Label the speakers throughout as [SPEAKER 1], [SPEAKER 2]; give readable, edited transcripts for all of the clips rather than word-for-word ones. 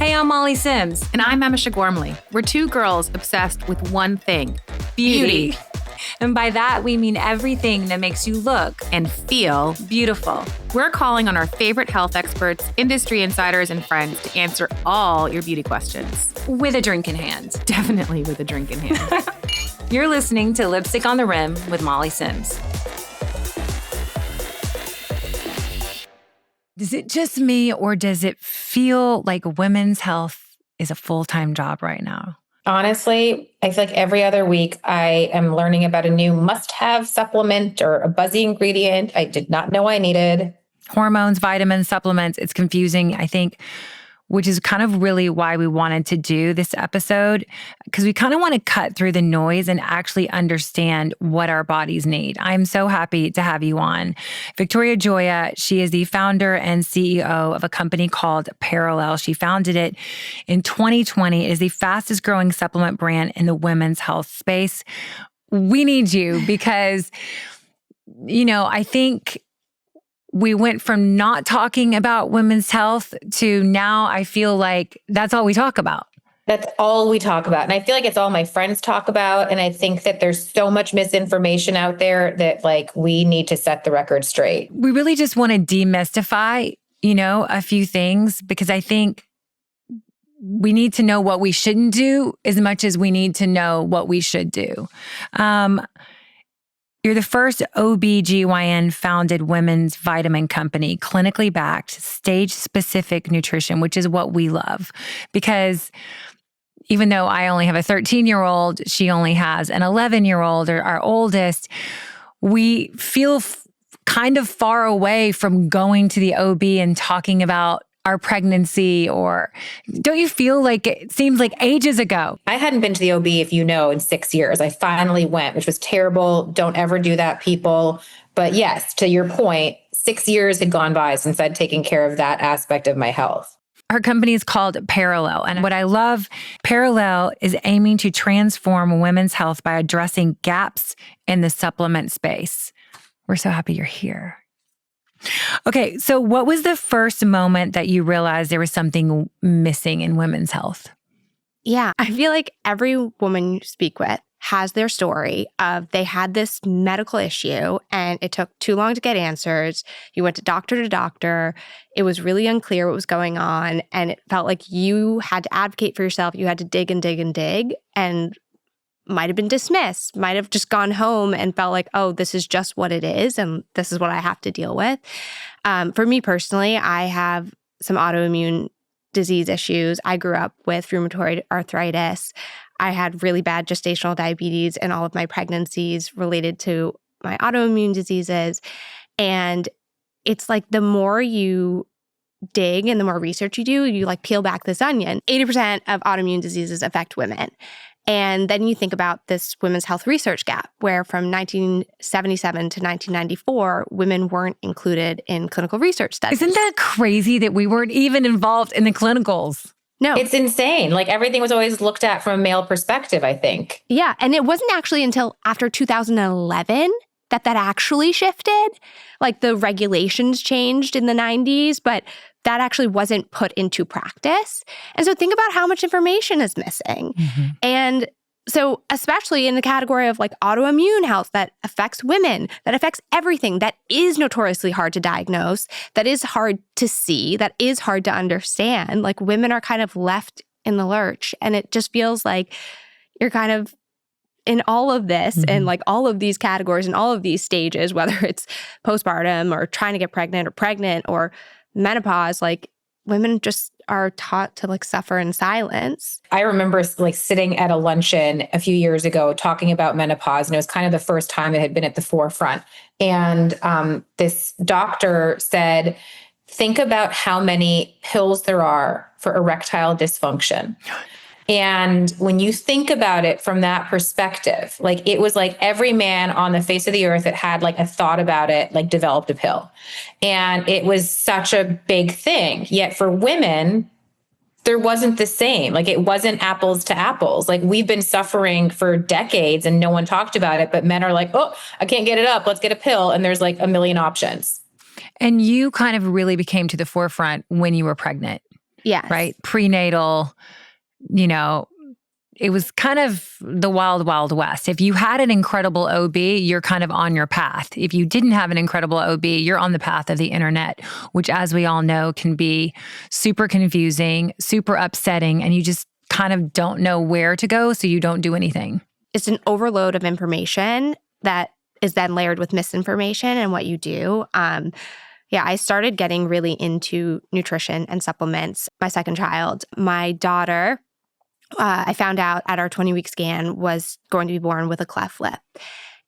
[SPEAKER 1] Hey, I'm Molly Sims.
[SPEAKER 2] And I'm Emese Gormley. We're two girls obsessed with one thing, beauty.
[SPEAKER 1] And by that, we mean everything that makes you look
[SPEAKER 2] And feel
[SPEAKER 1] beautiful.
[SPEAKER 2] We're calling on our favorite health experts, industry insiders, and friends to answer all your beauty questions.
[SPEAKER 1] With a drink in hand.
[SPEAKER 2] Definitely with a drink in hand.
[SPEAKER 1] You're listening to Lipstick on the Rim with Molly Sims. Is it just me, or does it feel like women's health is a full-time job right now?
[SPEAKER 3] Honestly, I feel like every other week I am learning about a new must-have supplement or a buzzy ingredient I did not know I needed.
[SPEAKER 1] Hormones, vitamins, supplements, it's confusing, I think, which is kind of really why we wanted to do this episode, because we kind of want to cut through the noise and actually understand what our bodies need. I'm so happy to have you on. Victoria Gioia, she is the founder and CEO of a company called Perelel. She founded it in 2020. It is the fastest growing supplement brand in the women's health space. We need you because, I think we went from not talking about women's health to now I feel like that's all we talk about.
[SPEAKER 3] That's all we talk about. And I feel like it's all my friends talk about. And I think that there's so much misinformation out there that we need to set the record straight.
[SPEAKER 1] We really just want to demystify, a few things, because I think we need to know what we shouldn't do as much as we need to know what we should do. You're the first OB-GYN-founded women's vitamin company, clinically backed, stage-specific nutrition, which is what we love. Because even though I only have a 13-year-old, she only has an 11-year-old, or our oldest, we feel kind of far away from going to the OB and talking about our pregnancy, or don't you feel like it seems like ages ago?
[SPEAKER 3] I hadn't been to the OB, in 6 years. I finally went, which was terrible. Don't ever do that, people. But yes, to your point, 6 years had gone by since I'd taken care of that aspect of my health.
[SPEAKER 1] Her company is called Perelel. And what I love, Perelel is aiming to transform women's health by addressing gaps in the supplement space. We're so happy you're here. Okay, so what was the first moment that you realized there was something missing in women's health?
[SPEAKER 4] Yeah, I feel like every woman you speak with has their story of they had this medical issue and it took too long to get answers. You went to doctor. It was really unclear what was going on. And it felt like you had to advocate for yourself. You had to dig and dig and dig, and might have been dismissed, might have just gone home and felt like, oh, this is just what it is and this is what I have to deal with. For me personally, I have some autoimmune disease issues. I grew up with rheumatoid arthritis. I had really bad gestational diabetes in all of my pregnancies related to my autoimmune diseases. And it's like the more you dig and the more research you do, you peel back this onion. 80% of autoimmune diseases affect women. And then you think about this women's health research gap, where from 1977 to 1994, women weren't included in clinical research studies.
[SPEAKER 1] Isn't that crazy that we weren't even involved in the clinicals?
[SPEAKER 4] No.
[SPEAKER 3] It's insane. Everything was always looked at from a male perspective, I think.
[SPEAKER 4] Yeah. And it wasn't actually until after 2011 that actually shifted. The regulations changed in the 90s, but that actually wasn't put into practice. And so think about how much information is missing.
[SPEAKER 1] Mm-hmm.
[SPEAKER 4] And so especially in the category of autoimmune health that affects women, that affects everything, that is notoriously hard to diagnose, that is hard to see, that is hard to understand. Women are kind of left in the lurch. And it just feels like you're kind of in all of this and all of these categories and all of these stages, whether it's postpartum or trying to get pregnant or menopause, women just are taught to suffer in silence.
[SPEAKER 3] I remember sitting at a luncheon a few years ago talking about menopause, and it was kind of the first time it had been at the forefront. And this doctor said, think about how many pills there are for erectile dysfunction. And when you think about it from that perspective, it was every man on the face of the earth that had a thought about it, developed a pill. And it was such a big thing. Yet for women, there wasn't the same. It wasn't apples to apples. We've been suffering for decades and no one talked about it, but men are oh, I can't get it up. Let's get a pill. And there's a million options.
[SPEAKER 1] And you kind of really became to the forefront when you were pregnant.
[SPEAKER 4] Yes.
[SPEAKER 1] right? Prenatal, it was kind of the wild, wild west. If you had an incredible OB, you're kind of on your path. If you didn't have an incredible OB, you're on the path of the internet, which, as we all know, can be super confusing, super upsetting, and you just kind of don't know where to go, so you don't do anything.
[SPEAKER 4] It's an overload of information that is then layered with misinformation and what you do. I started getting really into nutrition and supplements. My second child, my daughter, I found out at our 20-week scan was going to be born with a cleft lip.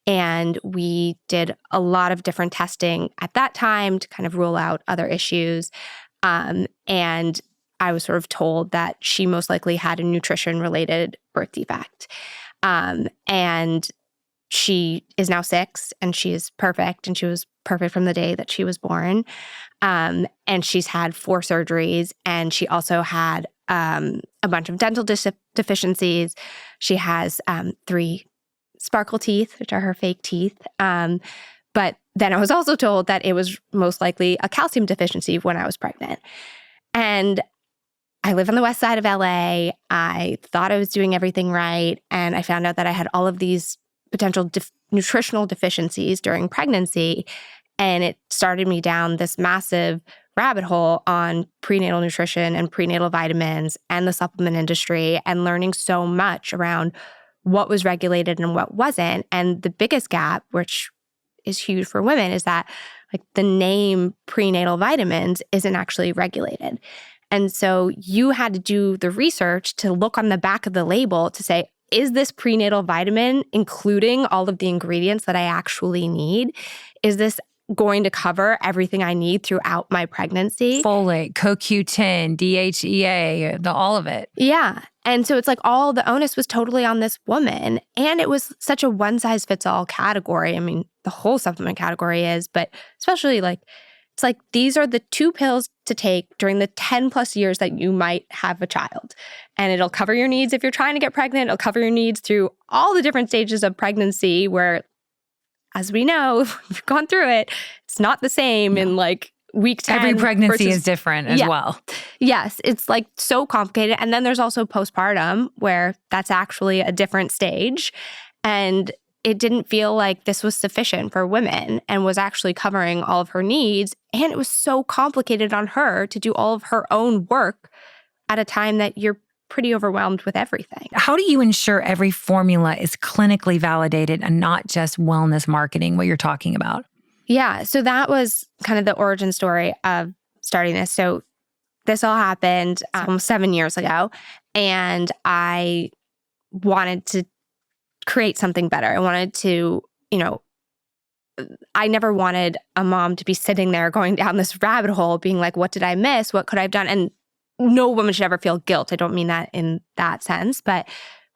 [SPEAKER 4] And we did a lot of different testing at that time to kind of rule out other issues. And I was sort of told that she most likely had a nutrition-related birth defect. And she is now 6 and she is perfect. And she was perfect from the day that she was born. And she's had 4 surgeries. And she also had a bunch of dental deficiencies. She has 3 sparkle teeth, which are her fake teeth. But then I was also told that it was most likely a calcium deficiency when I was pregnant. And I live on the west side of LA. I thought I was doing everything right. And I found out that I had all of these potential nutritional deficiencies during pregnancy. And it started me down this massive rabbit hole on prenatal nutrition and prenatal vitamins and the supplement industry, and learning so much around what was regulated and what wasn't. And the biggest gap, which is huge for women, is that like the name prenatal vitamins isn't actually regulated. And so you had to do the research to look on the back of the label to say, is this prenatal vitamin including all of the ingredients that I actually need? Is this going to cover everything I need throughout my pregnancy?
[SPEAKER 1] Folate, CoQ10, DHEA, all of it.
[SPEAKER 4] Yeah. And so it's like all the onus was totally on this woman. And it was such a one-size-fits-all category. I mean, the whole supplement category is, but especially like, it's like these are the 2 pills to take during the 10 plus years that you might have a child. And it'll cover your needs if you're trying to get pregnant. It'll cover your needs through all the different stages of pregnancy where, as we know, if we've gone through it, it's not the same in like week 10.
[SPEAKER 1] Every pregnancy is different as well.
[SPEAKER 4] Yes, it's like so complicated. And then there's also postpartum where that's actually a different stage. And it didn't feel like this was sufficient for women and was actually covering all of her needs. And it was so complicated on her to do all of her own work at a time that you're pretty overwhelmed with everything.
[SPEAKER 1] How do you ensure every formula is clinically validated and not just wellness marketing, what you're talking about?
[SPEAKER 4] Yeah, so that was kind of the origin story of starting this. So this all happened almost 7 years ago, and I wanted to create something better. I wanted to, I never wanted a mom to be sitting there going down this rabbit hole being like, what did I miss? What could I have done? And no woman should ever feel guilt. I don't mean that in that sense, but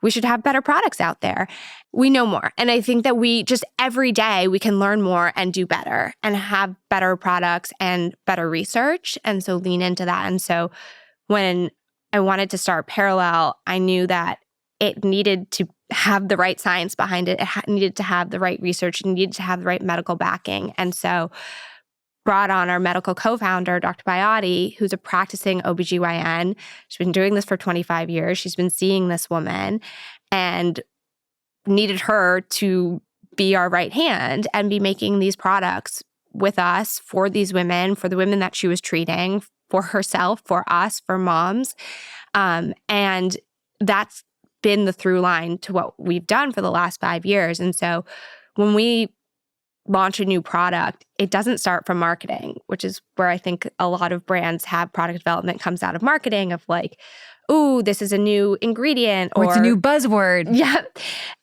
[SPEAKER 4] we should have better products out there. We know more. And I think that we just every day we can learn more and do better and have better products and better research. And so lean into that. And so when I wanted to start Perelel, I knew that it needed to have the right science behind it. It needed to have the right research. It needed to have the right medical backing. And so brought on our medical co-founder, Dr. Biotti, who's a practicing OB-GYN. She's been doing this for 25 years. She's been seeing this woman and needed her to be our right hand and be making these products with us for these women, for the women that she was treating, for herself, for us, for moms. And that's been the through line to what we've done for the last 5 years. And so when we launch a new product, it doesn't start from marketing, which is where I think a lot of brands have product development comes out of marketing of like, ooh, this is a new ingredient.
[SPEAKER 1] Or it's a new buzzword.
[SPEAKER 4] Yeah.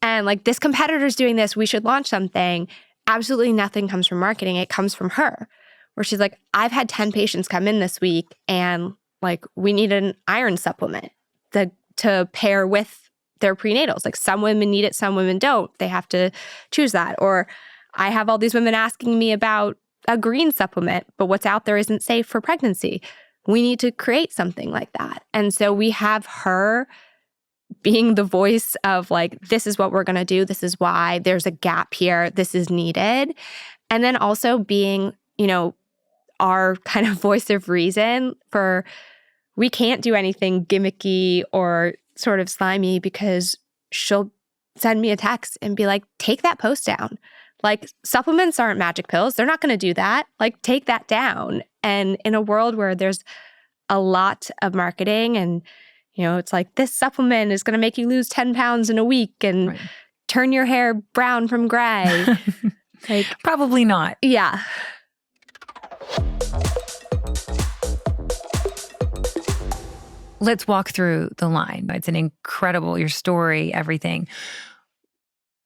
[SPEAKER 4] And like this competitor's doing this, we should launch something. Absolutely nothing comes from marketing. It comes from her, where she's like, I've had 10 patients come in this week and like, we need an iron supplement to pair with their prenatals. Like some women need it, some women don't. They have to choose that. Or I have all these women asking me about a green supplement, but what's out there isn't safe for pregnancy. We need to create something like that. And so we have her being the voice of like, this is what we're going to do. This is why there's a gap here. This is needed. And then also being, our kind of voice of reason for we can't do anything gimmicky or sort of slimy because she'll send me a text and be like, take that post down. Like, supplements aren't magic pills. They're not going to do that. Like, take that down. And in a world where there's a lot of marketing and, it's like, this supplement is going to make you lose 10 pounds in a week and turn your hair brown from gray. Like,
[SPEAKER 1] probably not.
[SPEAKER 4] Yeah.
[SPEAKER 1] Let's walk through the line. It's an incredible, your story, everything.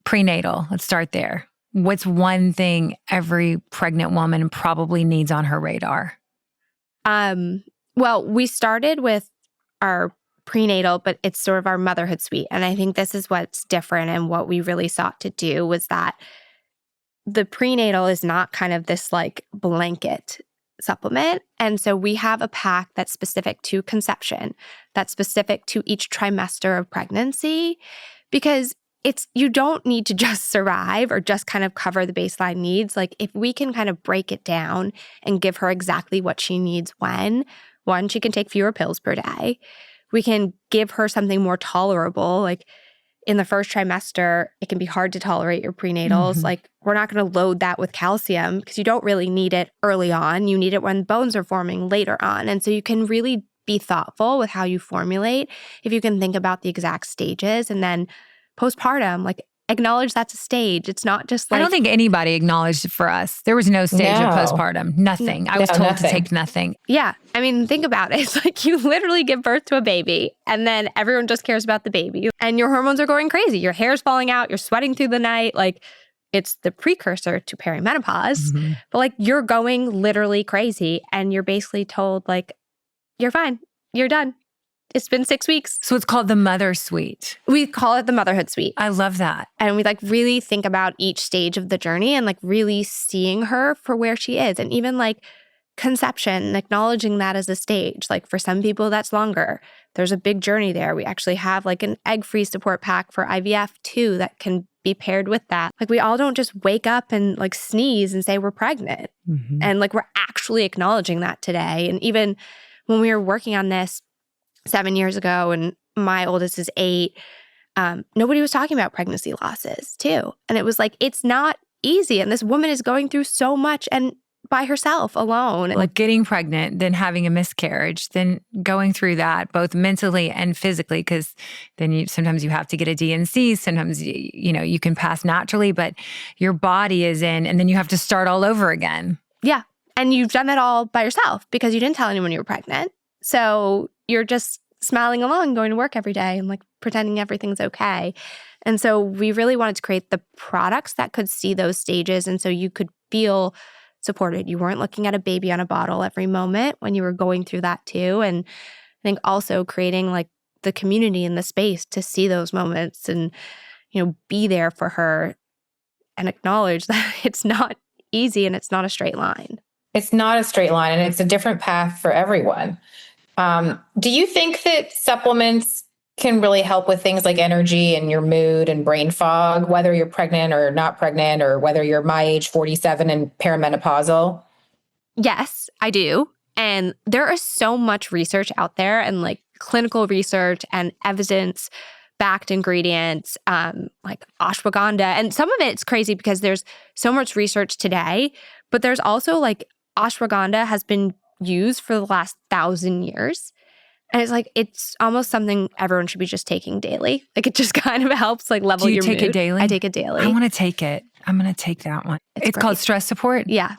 [SPEAKER 1] Prenatal, let's start there. What's one thing every pregnant woman probably needs on her radar?
[SPEAKER 4] Well, we started with our prenatal, but it's sort of our motherhood suite. And I think this is what's different and what we really sought to do was that the prenatal is not kind of this like blanket supplement. And so we have a pack that's specific to conception, that's specific to each trimester of pregnancy, because you don't need to just survive or just kind of cover the baseline needs. Like, if we can kind of break it down and give her exactly what she needs when, one, she can take fewer pills per day. We can give her something more tolerable. Like, in the first trimester, it can be hard to tolerate your prenatals.
[SPEAKER 1] Mm-hmm.
[SPEAKER 4] Like, we're not going to load that with calcium because you don't really need it early on. You need it when bones are forming later on. And so you can really be thoughtful with how you formulate if you can think about the exact stages. And then postpartum, like, acknowledge that's a stage. It's not just like—
[SPEAKER 1] I don't think anybody acknowledged it for us. There was no stage of postpartum. Nothing. I was told to take nothing.
[SPEAKER 4] Yeah. I mean, think about it. It's like you literally give birth to a baby and then everyone just cares about the baby and your hormones are going crazy. Your hair's falling out. You're sweating through the night. Like, it's the precursor to perimenopause. Mm-hmm. But like, you're going literally crazy and you're basically told like, you're fine. You're done. It's been 6 weeks.
[SPEAKER 1] So it's called the Mother Suite.
[SPEAKER 4] We call it the Motherhood Suite.
[SPEAKER 1] I love that.
[SPEAKER 4] And we like really think about each stage of the journey and like really seeing her for where she is. And even like conception, acknowledging that as a stage. Like, for some people, that's longer. There's a big journey there. We actually have like an egg-free support pack for IVF too that can be paired with that. Like, we all don't just wake up and like sneeze and say we're pregnant. Mm-hmm. And like, we're actually acknowledging that today. And even when we were working on this 7 years ago, and my oldest is 8, nobody was talking about pregnancy losses too. And it was like, it's not easy. And this woman is going through so much and by herself alone.
[SPEAKER 1] Like, getting pregnant, then having a miscarriage, then going through that both mentally and physically, because then sometimes you have to get a D&C, sometimes you can pass naturally, but your body is in, and then you have to start all over again.
[SPEAKER 4] Yeah. And you've done it all by yourself because you didn't tell anyone you were pregnant. So you're just smiling along, going to work every day and like pretending everything's okay. And so we really wanted to create the products that could see those stages. And so you could feel supported. You weren't looking at a baby on a bottle every moment when you were going through that too. And I think also creating like the community and the space to see those moments and, be there for her and acknowledge that it's not easy and it's not a straight line.
[SPEAKER 3] It's not a straight line, and it's a different path for everyone. Do you think that supplements can really help with things like energy and your mood and brain fog, whether you're pregnant or not pregnant, or whether you're my age, 47, and perimenopausal?
[SPEAKER 4] Yes, I do. And there is so much research out there and like clinical research and evidence-backed ingredients, like ashwagandha. And some of it's crazy because there's so much research today, but there's also like ashwagandha has been used for the last 1,000 years. And it's like, it's almost something everyone should be just taking daily. Like, it just kind of helps like level your mood.
[SPEAKER 1] Do you take it daily?
[SPEAKER 4] I take it daily.
[SPEAKER 1] I want to take it. I'm going to take that one. It's called stress support?
[SPEAKER 4] Yeah.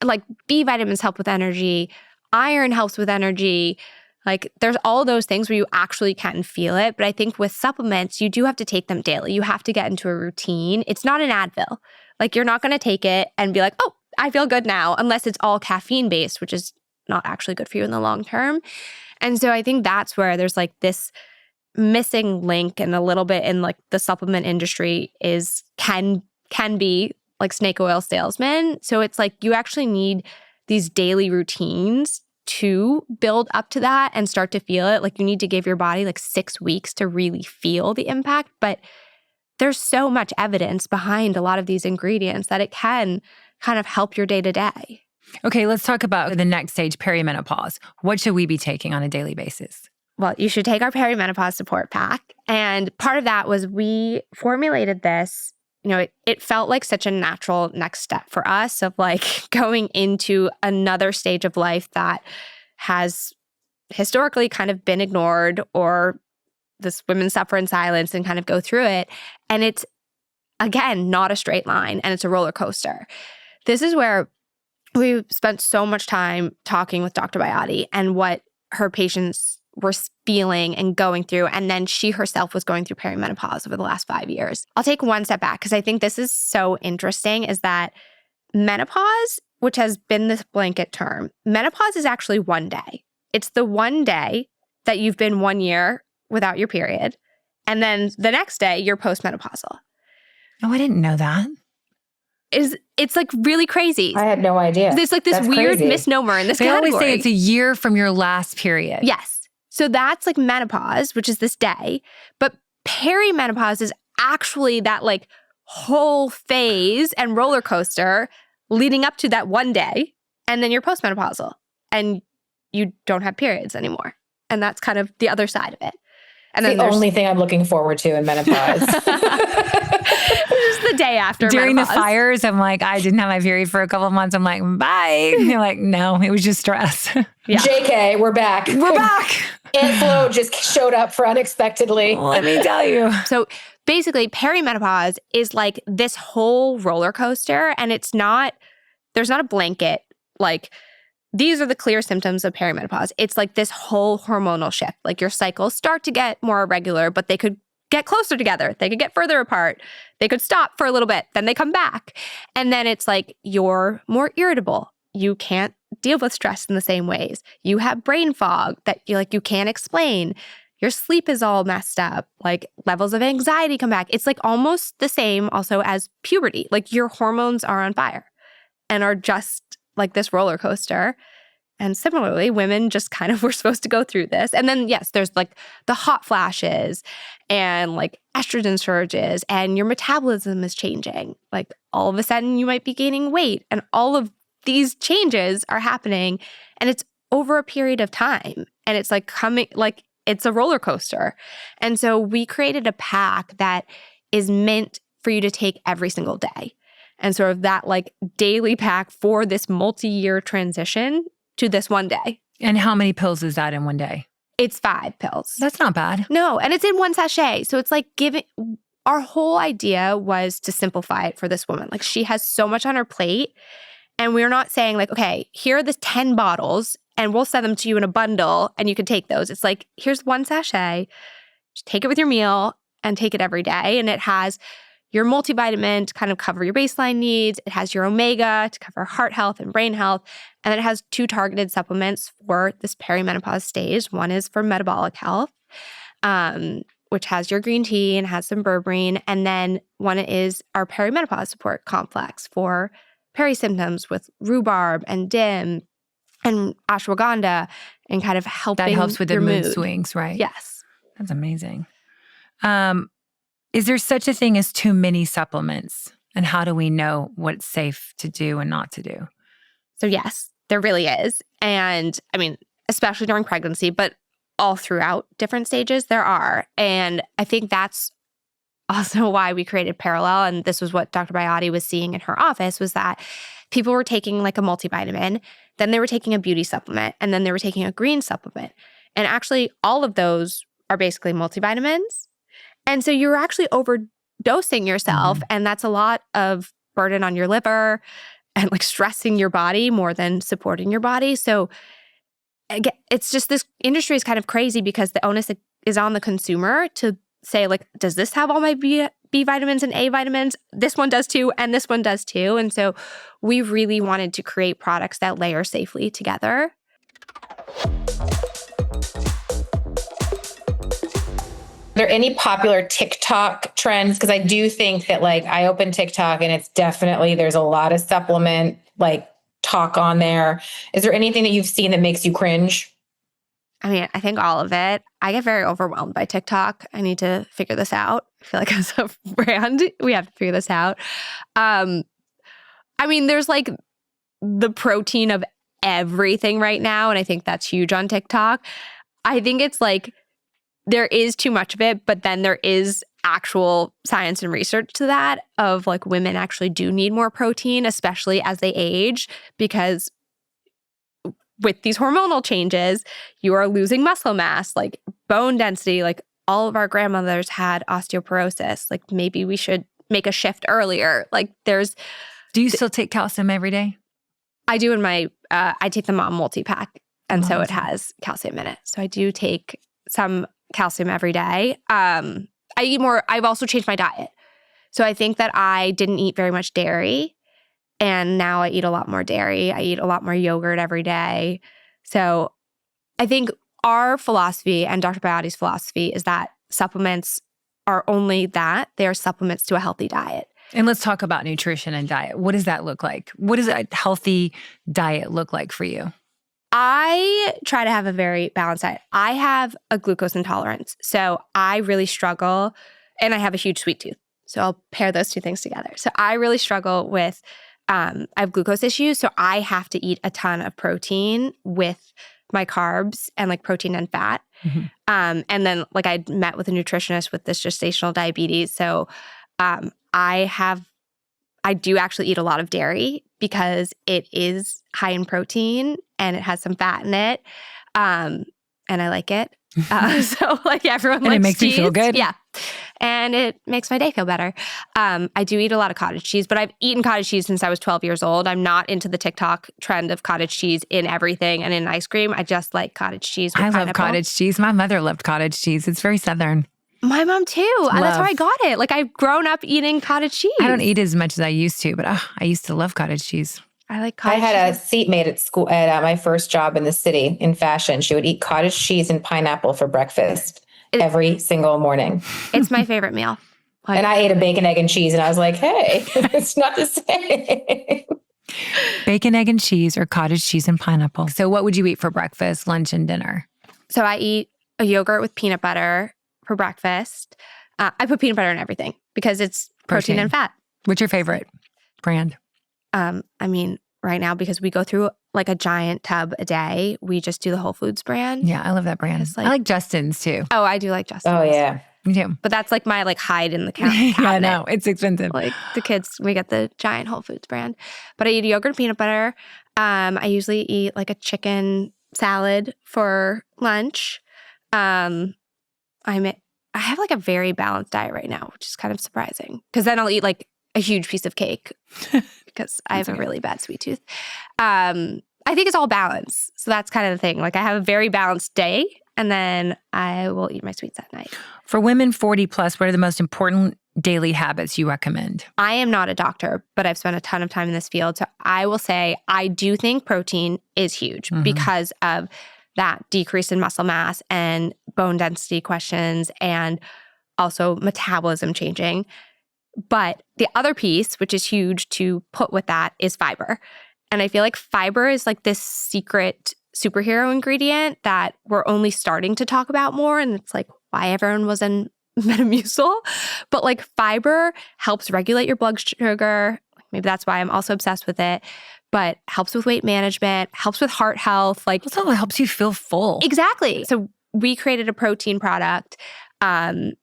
[SPEAKER 4] Like B vitamins help with energy. Iron helps with energy. Like, there's all those things where you actually can feel it. But I think with supplements, you do have to take them daily. You have to get into a routine. It's not an Advil. Like, you're not going to take it and be like, oh, I feel good now, unless it's all caffeine based, which is not actually good for you in the long term. And so I think that's where there's like this missing link, and a little bit in like the supplement industry can be like snake oil salesmen. So it's like you actually need these daily routines to build up to that and start to feel it. Like, you need to give your body like 6 weeks to really feel the impact. But there's so much evidence behind a lot of these ingredients that it can kind of help your day to day.
[SPEAKER 1] Okay, let's talk about the next stage, perimenopause. What should we be taking on a daily basis?
[SPEAKER 4] Well, you should take our perimenopause support pack. And part of that was we formulated this. It felt like such a natural next step for us of like going into another stage of life that has historically kind of been ignored, or this women suffer in silence and kind of go through it. And it's, again, not a straight line, and it's a roller coaster. This is where we spent so much time talking with Dr. Biotti and what her patients were feeling and going through. And then she herself was going through perimenopause over the last 5 years. I'll take one step back because I think this is so interesting, is that menopause, which has been this blanket term, menopause is actually one day. It's the one day that you've been 1 year without your period. And then the next day, you're postmenopausal.
[SPEAKER 1] Oh, I didn't know that.
[SPEAKER 4] It's like really crazy.
[SPEAKER 3] I had no idea.
[SPEAKER 4] There's like this
[SPEAKER 3] That's
[SPEAKER 4] weird
[SPEAKER 3] crazy.
[SPEAKER 4] misnomer in this
[SPEAKER 1] They
[SPEAKER 4] category.
[SPEAKER 1] always say it's a year from your last period.
[SPEAKER 4] Yes. So that's like menopause, which is this day. But perimenopause is actually that like whole phase and roller coaster leading up to that one day. And then you're postmenopausal and you don't have periods anymore. And that's kind of the other side of it. And
[SPEAKER 3] It's
[SPEAKER 4] then
[SPEAKER 3] the only thing I'm looking forward to in menopause.
[SPEAKER 4] Just the day after
[SPEAKER 1] During
[SPEAKER 4] menopause.
[SPEAKER 1] the fires, I'm like, I didn't have my period for a couple of months. I'm like, bye. And you're like, no, it was just stress.
[SPEAKER 4] Yeah.
[SPEAKER 3] JK, we're back.
[SPEAKER 1] We're back.
[SPEAKER 3] Aunt Flo just showed up for unexpectedly.
[SPEAKER 1] Let me tell you.
[SPEAKER 4] So basically, perimenopause is like this whole roller coaster, and there's not a blanket, like, these are the clear symptoms of perimenopause. It's like this whole hormonal shift. Like your cycles start to get more irregular, but they could get closer together. They could get further apart. They could stop for a little bit. Then they come back. And then it's like you're more irritable. You can't deal with stress in the same ways. You have brain fog that you can't explain. Your sleep is all messed up. Like levels of anxiety come back. It's like almost the same also as puberty. Like your hormones are on fire and are just like this roller coaster. And similarly, women just kind of were supposed to go through this. And then, yes, there's like the hot flashes and like estrogen surges, and your metabolism is changing. Like all of a sudden you might be gaining weight, and all of these changes are happening, and it's over a period of time. And it's like coming, like it's a roller coaster. And so we created a pack that is meant for you to take every single day. And sort of that like daily pack for this multi-year transition to this one day.
[SPEAKER 1] And how many pills is that in one day?
[SPEAKER 4] It's 5 pills.
[SPEAKER 1] That's not bad.
[SPEAKER 4] No, and it's in one sachet. So it's like our whole idea was to simplify it for this woman. Like she has so much on her plate, and we're not saying like, okay, here are the 10 bottles and we'll send them to you in a bundle and you can take those. It's like, here's one sachet, just take it with your meal and take it every day. And it has your multivitamin to kind of cover your baseline needs. It has your omega to cover heart health and brain health. And then it has 2 targeted supplements for this perimenopause stage. One is for metabolic health, which has your green tea and has some berberine. And then one is our perimenopause support complex for peri-symptoms with rhubarb and dim and ashwagandha, and kind of helping
[SPEAKER 1] That helps with the
[SPEAKER 4] your
[SPEAKER 1] mood swings, right?
[SPEAKER 4] Yes.
[SPEAKER 1] That's amazing. Is there such a thing as too many supplements? And how do we know what's safe to do and not to do?
[SPEAKER 4] So yes, there really is. And I mean, especially during pregnancy, but all throughout different stages, there are. And I think that's also why we created Perelel. And this was what Dr. Biotti was seeing in her office, was that people were taking like a multivitamin, then they were taking a beauty supplement, and then they were taking a green supplement. And actually, all of those are basically multivitamins. And so you're actually overdosing yourself. And that's a lot of burden on your liver and like stressing your body more than supporting your body. So again, it's just, this industry is kind of crazy because the onus is on the consumer to say like, does this have all my B vitamins and A vitamins? This one does too, and this one does too. And so we really wanted to create products that layer safely together.
[SPEAKER 3] Are there any popular TikTok trends? Because I do think that like I open TikTok and it's definitely, there's a lot of supplement like talk on there. Is there anything that you've seen that makes you cringe?
[SPEAKER 4] I mean, I think all of it. I get very overwhelmed by TikTok. I need to figure this out. I feel like as a brand, we have to figure this out. I mean, there's like the protein of everything right now. And I think that's huge on TikTok. I think it's like there is too much of it, but then there is actual science and research to that of like women actually do need more protein, especially as they age, because with these hormonal changes, you are losing muscle mass, like bone density, like all of our grandmothers had osteoporosis. Like maybe we should make a shift earlier. Like
[SPEAKER 1] Do you still take calcium every day?
[SPEAKER 4] I do in my, I take the Mom multi-pack. And so it has calcium in it. So I do take some calcium every day. I eat more. I've also changed my diet. So I think that I didn't eat very much dairy. And now I eat a lot more dairy. I eat a lot more yogurt every day. So I think our philosophy and Dr. Bayati's philosophy is that supplements are only that. They are supplements to a healthy diet.
[SPEAKER 1] And let's talk about nutrition and diet. What does that look like? What does a healthy diet look like for you?
[SPEAKER 4] I try to have a very balanced diet. I have a glucose intolerance. So I really struggle, and I have a huge sweet tooth. So I'll pair those two things together. So I really struggle with, I have glucose issues. So I have to eat a ton of protein with my carbs and like protein and fat. And then like I met with a nutritionist with this gestational diabetes. So I do actually eat a lot of dairy because it is high in protein and it has some fat in it. And I like it. So like everyone likes
[SPEAKER 1] it makes
[SPEAKER 4] cheese.
[SPEAKER 1] you feel good.
[SPEAKER 4] Yeah. And it makes my day feel better. I do eat a lot of cottage cheese, but I've eaten cottage cheese since I was 12 years old. I'm not into the TikTok trend of cottage cheese in everything and in ice cream. I just like cottage cheese with pineapple.
[SPEAKER 1] I love cottage cheese. My mother loved cottage cheese. It's very Southern.
[SPEAKER 4] My mom too. And that's how I got it. Like I've grown up eating cottage cheese.
[SPEAKER 1] I don't eat as much as I used to, but I used to love cottage cheese.
[SPEAKER 4] I like cottage cheese.
[SPEAKER 3] I had a seatmate at school at my first job in the city in fashion. She would eat cottage cheese and pineapple for breakfast every single morning.
[SPEAKER 4] It's my favorite meal.
[SPEAKER 3] And I ate a bacon, egg, and cheese, and I was like, hey, it's not the same.
[SPEAKER 1] Bacon, egg, and cheese or cottage cheese and pineapple. So what would you eat for breakfast, lunch, and dinner?
[SPEAKER 4] So I eat a yogurt with peanut butter for breakfast. I put peanut butter in everything because it's protein and fat.
[SPEAKER 1] What's your favorite brand?
[SPEAKER 4] I mean, right now, because we go through like a giant tub a day, we just do the Whole Foods brand.
[SPEAKER 1] Yeah, I love that brand. I like Justin's too.
[SPEAKER 4] Oh, I do like Justin's.
[SPEAKER 3] Oh, yeah.
[SPEAKER 1] Me too.
[SPEAKER 4] But that's like my like hide in the cabinet.
[SPEAKER 1] Yeah, I know. It's expensive.
[SPEAKER 4] Like the kids, we get the giant Whole Foods brand. But I eat yogurt and peanut butter. I usually eat like a chicken salad for lunch. I have like a very balanced diet right now, which is kind of surprising. Because then I'll eat like a huge piece of cake because I have a really bad sweet tooth. I think it's all balance. So that's kind of the thing. Like I have a very balanced day and then I will eat my sweets at night.
[SPEAKER 1] For women 40 plus, what are the most important daily habits you recommend?
[SPEAKER 4] I am not a doctor, but I've spent a ton of time in this field. So I will say I do think protein is huge because of that decrease in muscle mass and bone density questions and also metabolism changing. But the other piece, which is huge to put with that, is fiber. And I feel like fiber is like this secret superhero ingredient that we're only starting to talk about more. And it's like why everyone was in Metamucil. But like fiber helps regulate your blood sugar. Maybe that's why I'm also obsessed with it. But helps with weight management, helps with heart health. Like
[SPEAKER 1] also helps you feel full.
[SPEAKER 4] Exactly. So we created a protein product,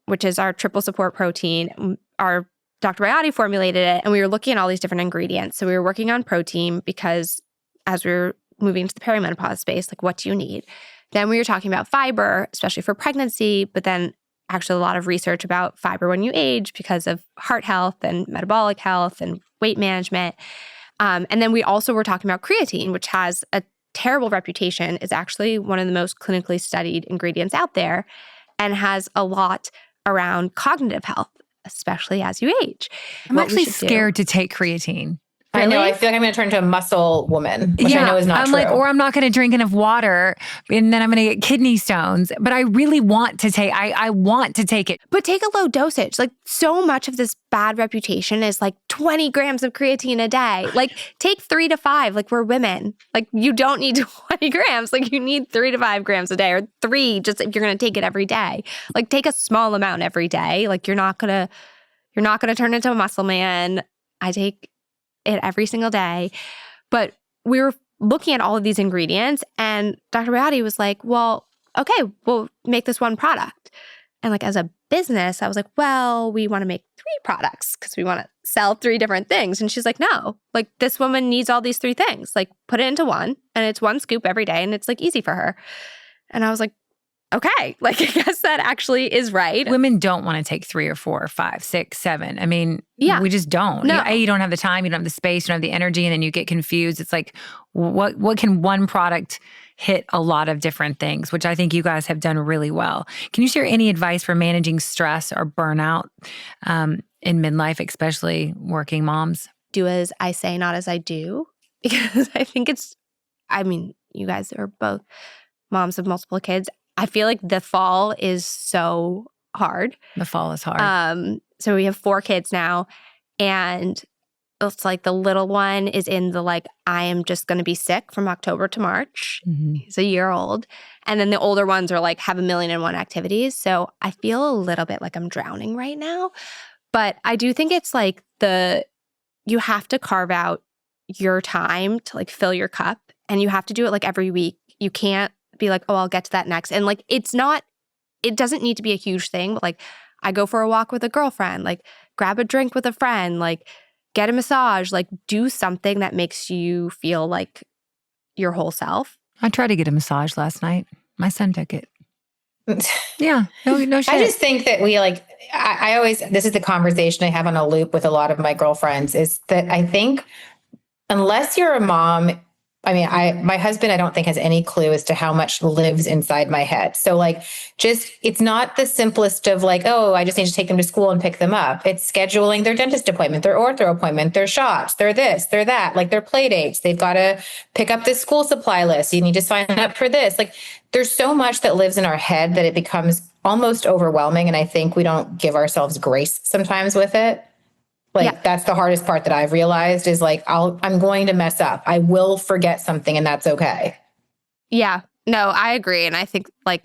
[SPEAKER 4] which is our triple support protein. Our Dr. Bayati formulated it, and we were looking at all these different ingredients. So we were working on protein because as we were moving into the perimenopause space, like what do you need? Then we were talking about fiber, especially for pregnancy, but then actually a lot of research about fiber when you age because of heart health and metabolic health and weight management. And then we also were talking about creatine, which has a terrible reputation, is actually one of the most clinically studied ingredients out there and has a lot around cognitive health, especially as you age.
[SPEAKER 1] I'm actually scared to take creatine.
[SPEAKER 3] I know. I feel like I'm going to turn into a muscle woman, which I know is not true.
[SPEAKER 1] Like, or I'm not going to drink enough water and then I'm going to get kidney stones. But I really want to take, I want to take it.
[SPEAKER 4] But take a low dosage. Like so much of this bad reputation is like 20 grams of creatine a day. Like take 3 to 5, like we're women. Like you don't need 20 grams. Like you need 3 to 5 grams a day or 3 just if you're going to take it every day. Like take a small amount every day. Like you're not going to turn into a muscle man. I take it every single day. But we were looking at all of these ingredients, and Dr. Bayati was like, well, okay, we'll make this one product. And like as a business, I was like, well, we want to make 3 products because we want to sell 3 different things. And she's like, no, like this woman needs all these 3 things. Like put it into one, and it's 1 scoop every day, and it's like easy for her. And I was like, okay, like I guess that actually is right.
[SPEAKER 1] Women don't want to take 3 or 4 or 5, 6, 7. I mean, we just don't.
[SPEAKER 4] No.
[SPEAKER 1] You don't have the time, you don't have the space, you don't have the energy, and then you get confused. It's like, what can one product hit a lot of different things, which I think you guys have done really well. Can you share any advice for managing stress or burnout in midlife, especially working moms?
[SPEAKER 4] Do as I say, not as I do. Because I think you guys are both moms of multiple kids. I feel like the fall is so hard.
[SPEAKER 1] The fall is hard.
[SPEAKER 4] So we have 4 kids now, and it's like the little one is in the like, I am just going to be sick from October to March.
[SPEAKER 1] Mm-hmm.
[SPEAKER 4] He's a year old. And then the older ones are like, have 1,000,001 activities. So I feel a little bit like I'm drowning right now. But I do think it's like you have to carve out your time to like fill your cup, and you have to do it like every week. You can't be like, oh, I'll get to that next. And like, it doesn't need to be a huge thing, but like I go for a walk with a girlfriend, like grab a drink with a friend, like get a massage, like do something that makes you feel like your whole self.
[SPEAKER 1] I tried to get a massage last night. My son took it. Yeah, no shit.
[SPEAKER 3] I just think that I always, this is the conversation I have on a loop with a lot of my girlfriends, is that I think unless you're a mom, my husband, I don't think has any clue as to how much lives inside my head. So it's not the simplest of like, oh, I just need to take them to school and pick them up. It's scheduling their dentist appointment, their ortho appointment, their shots, their this, their that, like their play dates. They've got to pick up this school supply list. You need to sign up for this. Like there's so much that lives in our head that it becomes almost overwhelming. And I think we don't give ourselves grace sometimes with it. That's the hardest part that I've realized is like, I'm going to mess up. I will forget something, and that's okay.
[SPEAKER 4] Yeah, no, I agree. And I think I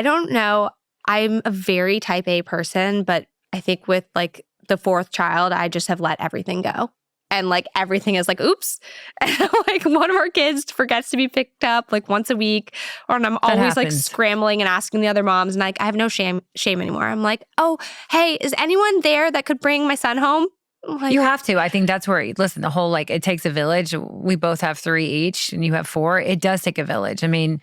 [SPEAKER 4] don't know, I'm a very type A person, but I think with like the 4th child, I just have let everything go. And like everything is like, oops. And like one of our kids forgets to be picked up like once a week. And I'm always like scrambling and asking the other moms. And like, I have no shame anymore. I'm like, oh, hey, is anyone there that could bring my son home? Like,
[SPEAKER 1] you have to. I think that's where, listen, the whole like, it takes a village. We both have 3 each and you have 4. It does take a village. I mean,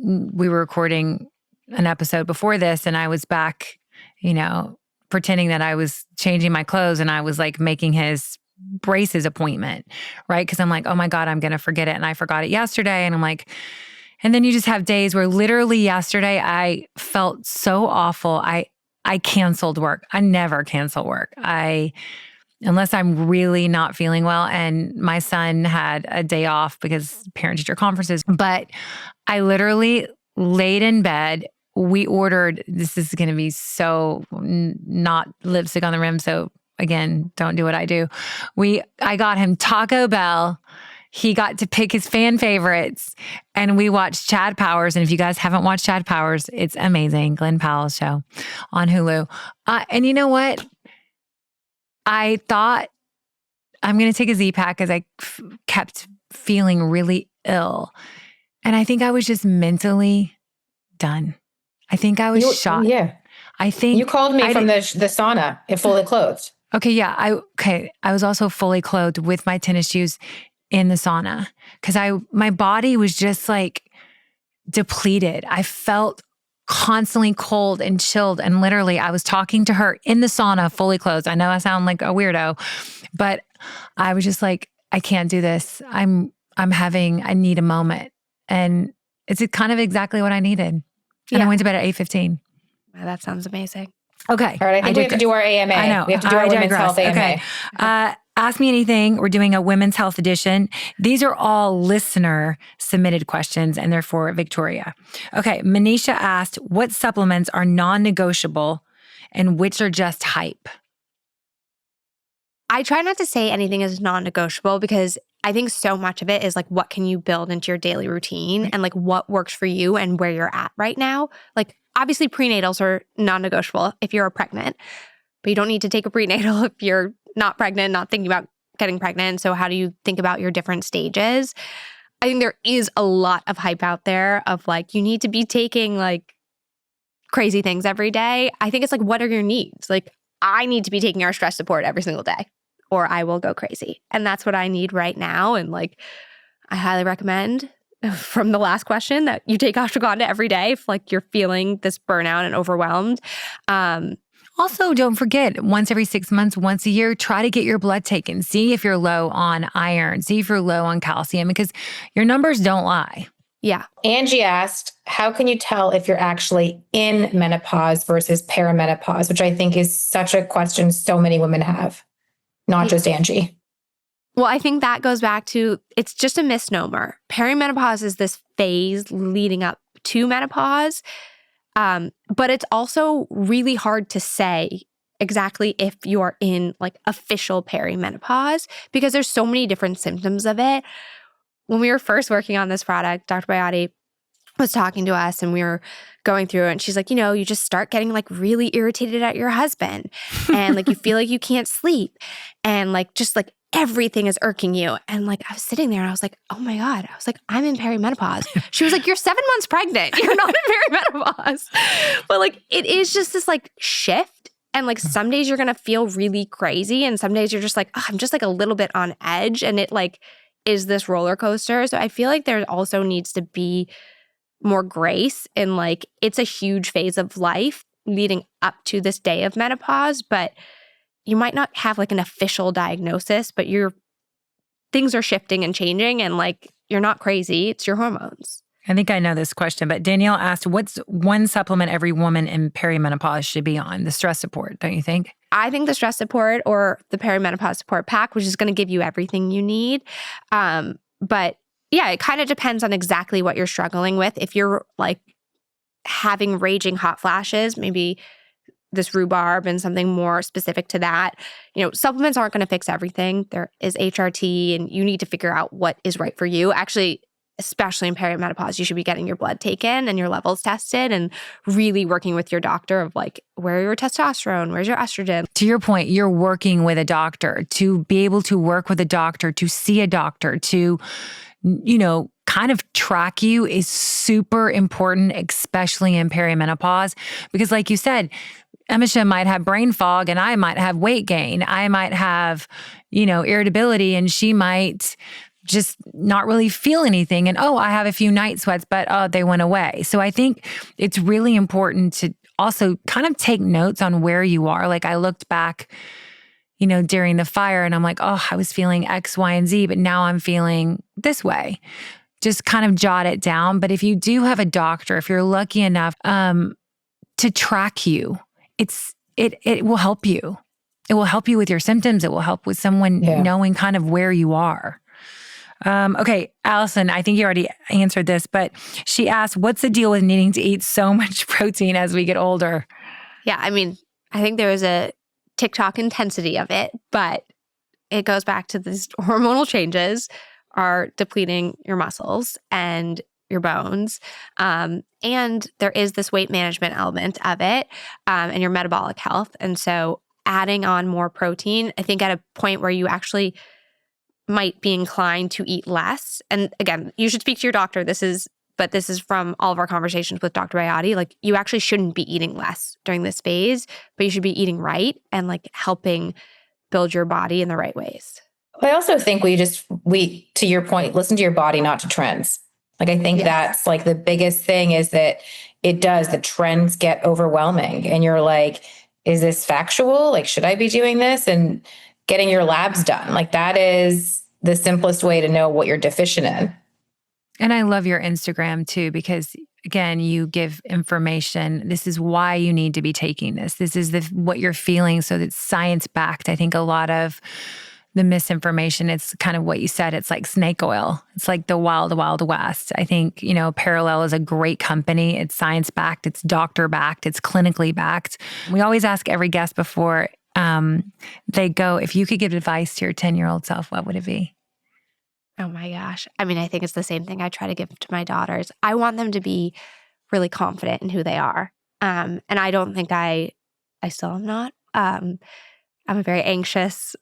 [SPEAKER 1] we were recording an episode before this and I was back, pretending that I was changing my clothes and I was like making his braces appointment, right? Because I'm like, oh my God, I'm going to forget it. And I forgot it yesterday. And I'm like, and then you just have days where literally yesterday I felt so awful. I canceled work. I never cancel work. Unless I'm really not feeling well. And my son had a day off because parent teacher conferences, but I literally laid in bed. We ordered, this is going to be so not lipstick on the rim. So again, don't do what I do. I got him Taco Bell. He got to pick his fan favorites and we watched Chad Powers. And if you guys haven't watched Chad Powers, it's amazing. Glenn Powell's show on Hulu. And you know what? I thought I'm going to take a Z-Pack as I kept feeling really ill. And I think I was just mentally done. I think I was shot.
[SPEAKER 3] Yeah.
[SPEAKER 1] I think
[SPEAKER 3] you called me from the sauna, fully clothed.
[SPEAKER 1] Okay, yeah. I was also fully clothed with my tennis shoes in the sauna because my body was just like depleted. I felt constantly cold and chilled, and literally I was talking to her in the sauna fully clothed. I know I sound like a weirdo, but I was just like, I can't do this. I need a moment, and it's kind of exactly what I needed. And I went to bed at 8:15.
[SPEAKER 4] Wow, that sounds amazing.
[SPEAKER 1] Okay.
[SPEAKER 3] All right. I think we have to do our AMA.
[SPEAKER 1] I know.
[SPEAKER 3] We have to do our Women's Health AMA.
[SPEAKER 1] Okay. Ask Me Anything. We're doing a Women's Health edition. These are all listener submitted questions and they're for Victoria. Okay. Manisha asked, what supplements are non-negotiable and which are just hype?
[SPEAKER 4] I try not to say anything is non-negotiable because I think so much of it is like, what can you build into your daily routine and like what works for you and where you're at right now? Like, obviously, prenatals are non-negotiable if you're pregnant, but you don't need to take a prenatal if you're not pregnant, not thinking about getting pregnant. So how do you think about your different stages? I think there is a lot of hype out there of like, you need to be taking like crazy things every day. I think it's like, what are your needs? Like, I need to be taking our stress support every single day or I will go crazy. And that's what I need right now. And like, I highly recommend from the last question that you take ashwagandha every day if like you're feeling this burnout and overwhelmed.
[SPEAKER 1] Also, don't forget, once every 6 months, once a year, try to get your blood taken. See if you're low on iron. See if you're low on calcium, because your numbers don't lie.
[SPEAKER 4] Yeah.
[SPEAKER 3] Angie asked, how can you tell if you're actually in menopause versus perimenopause, which I think is such a question so many women have, not just Angie.
[SPEAKER 4] Well, I think that goes back to, it's just a misnomer. Perimenopause is this phase leading up to menopause. But it's also really hard to say exactly if you're in like official perimenopause because there's so many different symptoms of it. When we were first working on this product, Dr. Biotti was talking to us and we were going through it and she's like, you just start getting like really irritated at your husband and like you feel like you can't sleep and like just like everything is irking you. And like I was sitting there and I was like, oh my God. I was like, I'm in perimenopause. She was like, you're 7 months pregnant. You're not in perimenopause. But like it is just this like shift. And like some days you're going to feel really crazy and some days you're just like, oh, I'm just like a little bit on edge. And it like is this roller coaster. So I feel like there also needs to be more grace in like, it's a huge phase of life leading up to this day of menopause, but you might not have like an official diagnosis, but things are shifting and changing and like, you're not crazy. It's your hormones.
[SPEAKER 1] I think I know this question, but Danielle asked, what's one supplement every woman in perimenopause should be on? The stress support, don't you think?
[SPEAKER 4] I think the stress support or the perimenopause support pack, which is going to give you everything you need. But yeah, it kind of depends on exactly what you're struggling with. If you're like having raging hot flashes, maybe this rhubarb and something more specific to that. Supplements aren't going to fix everything. There is HRT and you need to figure out what is right for you. Actually, especially in perimenopause, you should be getting your blood taken and your levels tested and really working with your doctor of like, where are your testosterone? Where's your estrogen?
[SPEAKER 1] To your point, you're working with a doctor. To be able to work with a doctor, to see a doctor, to, kind of track you is super important, especially in perimenopause. Because like you said, Emese might have brain fog and I might have weight gain. I might have, irritability and she might just not really feel anything. And, I have a few night sweats, but they went away. So I think it's really important to also kind of take notes on where you are. Like I looked back, during the fire and I'm like, I was feeling X, Y, and Z, but now I'm feeling this way. Just kind of jot it down. But if you do have a doctor, if you're lucky enough to track you, it will help you. It will help you with your symptoms. It will help with someone knowing kind of where you are. Okay, Allison, I think you already answered this, but she asked, what's the deal with needing to eat so much protein as we get older?
[SPEAKER 4] Yeah, I mean, I think there is a TikTok intensity of it, but it goes back to these hormonal changes are depleting your muscles and your bones. And there is this weight management element of it and your metabolic health. And so adding on more protein, I think at a point where you actually might be inclined to eat less. And again, you should speak to your doctor. This is from all of our conversations with Dr. Biotti. Like you actually shouldn't be eating less during this phase, but you should be eating right and like helping build your body in the right ways.
[SPEAKER 3] I also think we, to your point, listen to your body, not to trends. Like, I think that's like the biggest thing is that the trends get overwhelming and you're like, is this factual? Like, should I be doing this? And getting your labs done. Like that is the simplest way to know what you're deficient in.
[SPEAKER 1] And I love your Instagram too, because again, you give information. This is why you need to be taking this. This is what you're feeling. So that's science backed. I think a lot of the misinformation, it's kind of what you said. It's like snake oil. It's like the wild, wild west. I think, Perelel is a great company. It's science backed. It's doctor backed. It's clinically backed. We always ask every guest before they go, if you could give advice to your 10-year-old self, what would it be?
[SPEAKER 4] Oh my gosh. I mean, I think it's the same thing I try to give to my daughters. I want them to be really confident in who they are. And I don't think I still am not. I'm a very anxious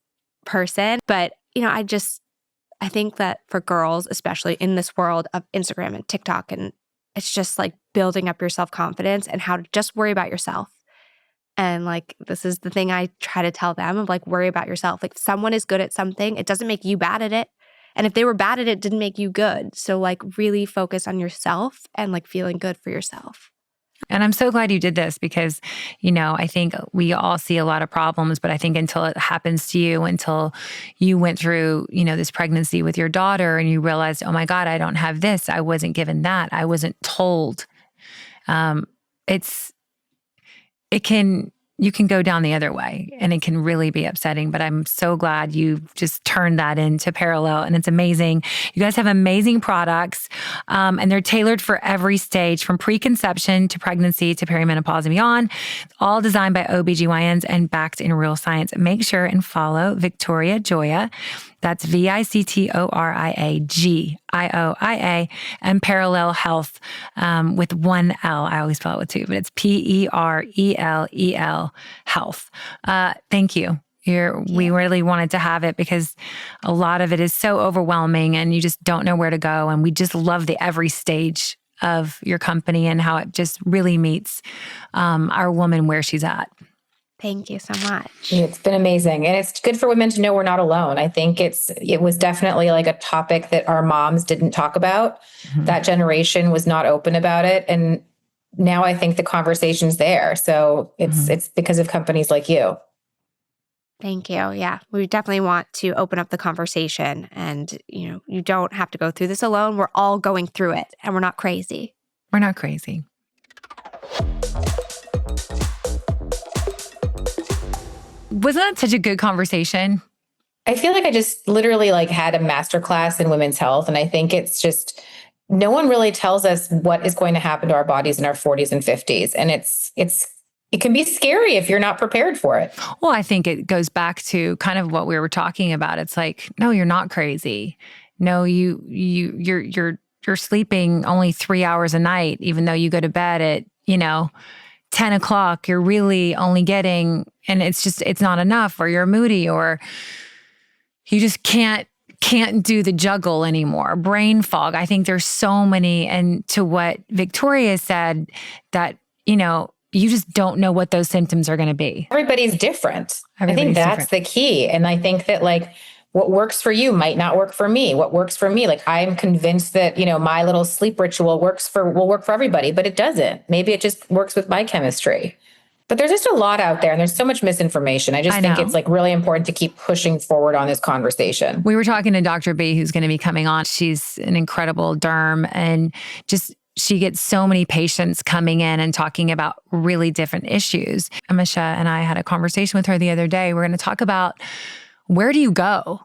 [SPEAKER 4] person, but I think that for girls, especially in this world of Instagram and TikTok, and it's just like building up your self-confidence and how to just worry about yourself. And like, this is the thing I try to tell them of like, worry about yourself. Like, if someone is good at something, it doesn't make you bad at it. And if they were bad at it, it didn't make you good. So like, really focus on yourself and like feeling good for yourself.
[SPEAKER 1] And I'm so glad you did this because, I think we all see a lot of problems, but I think until it happens to you, until you went through, this pregnancy with your daughter and you realized, oh my God, I don't have this. I wasn't given that. I wasn't told. You can go down the other way and it can really be upsetting, but I'm so glad you just turned that into Perelel and it's amazing. You guys have amazing products and they're tailored for every stage from preconception to pregnancy to perimenopause and beyond, all designed by OB-GYNs and backed in real science. Make sure and follow Victoria Gioia. That's VICTORIA-GIOIA and Perelel Health with one L. I always spell it with two, but it's PERELEL Health. Thank you. We really wanted to have it because a lot of it is so overwhelming and you just don't know where to go. And we just love the every stage of your company and how it just really meets our woman where she's at.
[SPEAKER 4] Thank you so much.
[SPEAKER 3] It's been amazing. And it's good for women to know we're not alone. I think it was definitely like a topic that our moms didn't talk about. Mm-hmm. That generation was not open about it. And now I think the conversation's there. So it's because of companies like you.
[SPEAKER 4] Thank you. Yeah, we definitely want to open up the conversation and, you don't have to go through this alone. We're all going through it and we're not crazy.
[SPEAKER 1] We're not crazy. Wasn't that such a good conversation?
[SPEAKER 3] I feel like I just literally had a masterclass in women's health. And I think it's just, no one really tells us what is going to happen to our bodies in our 40s and 50s. And it can be scary if you're not prepared for it.
[SPEAKER 1] Well, I think it goes back to kind of what we were talking about. It's like, no, you're not crazy. No, you're sleeping only 3 hours a night, even though you go to bed at, 10 o'clock, you're really only getting, and it's not enough, or you're moody, or you just can't do the juggle anymore. Brain fog. I think there's so many, and to what Victoria said, that, you just don't know what those symptoms are going to be.
[SPEAKER 3] Everybody's different. I think that's the key. And I think that what works for you might not work for me. What works for me, I'm convinced that, my little sleep ritual will work for everybody, but it doesn't. Maybe it just works with my chemistry. But there's just a lot out there and there's so much misinformation. I think it's really important to keep pushing forward on this conversation.
[SPEAKER 1] We were talking to Dr. B, who's going to be coming on. She's an incredible derm and she gets so many patients coming in and talking about really different issues. Emese and I had a conversation with her the other day. We're going to talk about, where do you go?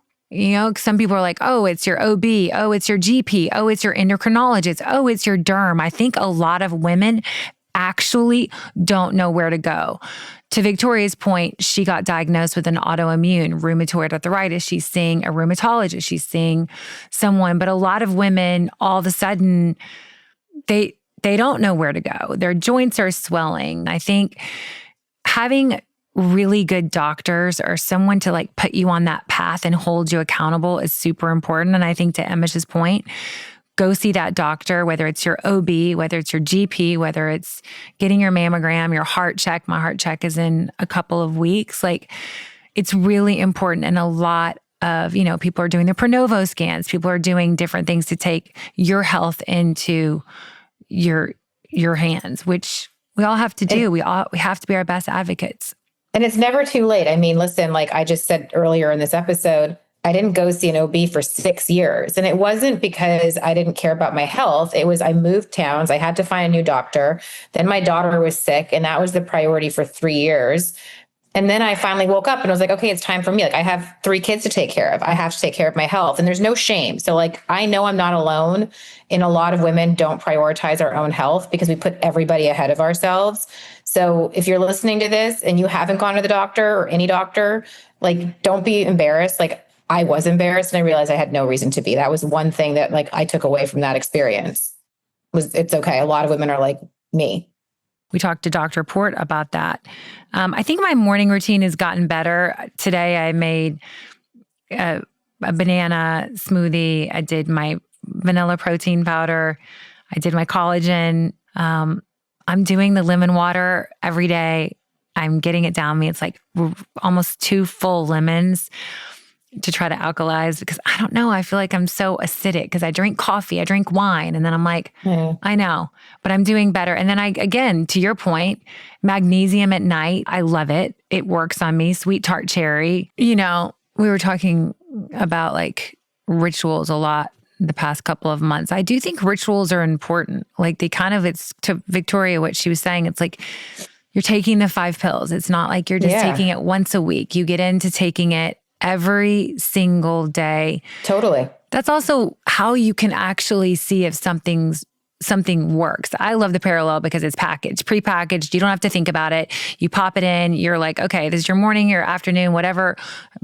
[SPEAKER 1] Some people are like, oh, it's your OB. Oh, it's your GP. Oh, it's your endocrinologist. Oh, it's your derm. I think a lot of women actually don't know where to go. To Victoria's point, she got diagnosed with an autoimmune rheumatoid arthritis. She's seeing a rheumatologist. She's seeing someone. But a lot of women, all of a sudden, they don't know where to go. Their joints are swelling. I think having really good doctors or someone to put you on that path and hold you accountable is super important. And I think to Emese's point, go see that doctor, whether it's your OB, whether it's your GP, whether it's getting your mammogram, your heart check. My heart check is in a couple of weeks. It's really important. And a lot of, people are doing the Prenovo scans. People are doing different things to take your health into your hands, which we all have to do. We have to be our best advocates.
[SPEAKER 3] And it's never too late. I mean, listen, I just said earlier in this episode, I didn't go see an OB for 6 years. And it wasn't because I didn't care about my health. It was I moved towns. I had to find a new doctor. Then my daughter was sick, and that was the priority for 3 years. And then I finally woke up and I was like, okay, it's time for me. I have 3 kids to take care of. I have to take care of my health. And there's no shame. So I know I'm not alone. And a lot of women don't prioritize our own health because we put everybody ahead of ourselves. So if you're listening to this and you haven't gone to the doctor or any doctor, don't be embarrassed. I was embarrassed and I realized I had no reason to be. That was one thing that I took away from that experience. It's okay. A lot of women are like me.
[SPEAKER 1] We talked to Dr. Port about that. I think my morning routine has gotten better. Today I made a banana smoothie. I did my vanilla protein powder. I did my collagen. I'm doing the lemon water every day. I'm getting it down me. It's like almost 2 full lemons to try to alkalize, because I don't know. I feel like I'm so acidic because I drink coffee, I drink wine, and then I'm like, I know, but I'm doing better. And then again, to your point, magnesium at night, I love it. It works on me. Sweet tart cherry. We were talking about like rituals a lot the past couple of months. I do think rituals are important. Like it's to Victoria, what she was saying, it's like you're taking the 5 pills. It's not like you're just taking it once a week. You get into taking it every single day.
[SPEAKER 3] Totally.
[SPEAKER 1] That's also how you can actually see if something works. I love the Perelel because it's packaged, prepackaged. You don't have to think about it. You pop it in. You're like, okay, this is your morning, your afternoon, whatever.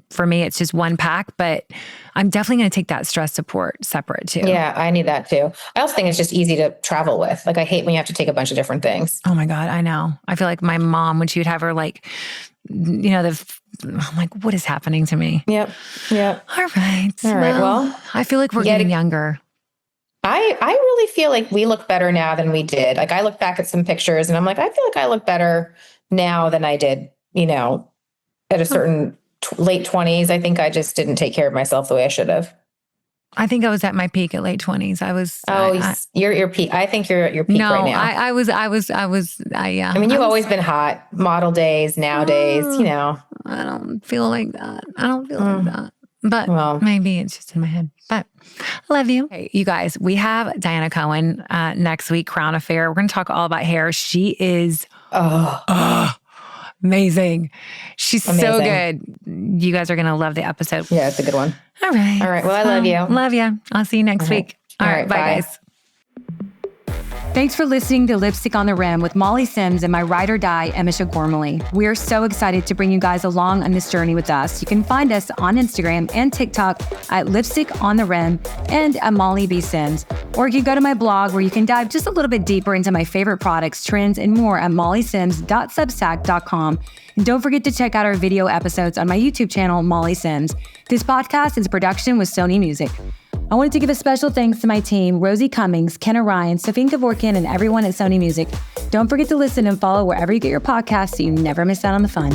[SPEAKER 1] For me, it's just 1 pack, but I'm definitely going to take that stress support separate too.
[SPEAKER 3] Yeah, I need that too. I also think it's just easy to travel with. Like I hate when you have to take a bunch of different things.
[SPEAKER 1] Oh my God, I know. I feel like my mom, when she would have her like, I'm like, what is happening to me?
[SPEAKER 3] Yep.
[SPEAKER 1] All right.
[SPEAKER 3] Well,
[SPEAKER 1] I feel like we're getting younger.
[SPEAKER 3] I really feel like we look better now than we did. Like I look back at some pictures and I'm like, I feel like I look better now than I did, at a certain late 20s. I think I just didn't take care of myself the way I should have.
[SPEAKER 1] I think I was at my peak at late 20s. I was.
[SPEAKER 3] You're at your peak. I think you're at your peak right now.
[SPEAKER 1] I was. Yeah.
[SPEAKER 3] I mean, you've always been hot. Model days, nowadays,
[SPEAKER 1] I don't feel like that. Like that. But maybe it's just in my head. But I love you. Hey, you guys, we have Diana Cohen next week, Crown Affair. We're going to talk all about hair. She is amazing. She's so good. You guys are going to love the episode.
[SPEAKER 3] Yeah, it's a good one.
[SPEAKER 1] All right.
[SPEAKER 3] Well, I love you.
[SPEAKER 1] Love you. I'll see you next week. All right. Bye, guys. Thanks for listening to Lipstick on the Rim with Molly Sims and my ride or die, Emese Gormley. We are so excited to bring you guys along on this journey with us. You can find us on Instagram and TikTok at Lipstick on the Rim and at Molly B. Sims. Or you can go to my blog where you can dive just a little bit deeper into my favorite products, trends, and more at mollysims.substack.com. And don't forget to check out our video episodes on my YouTube channel, Molly Sims. This podcast is a production with Sony Music. I wanted to give a special thanks to my team, Rosie Cummings, Kenna Ryan, Sophie Kevorkian, and everyone at Sony Music. Don't forget to listen and follow wherever you get your podcasts so you never miss out on the fun.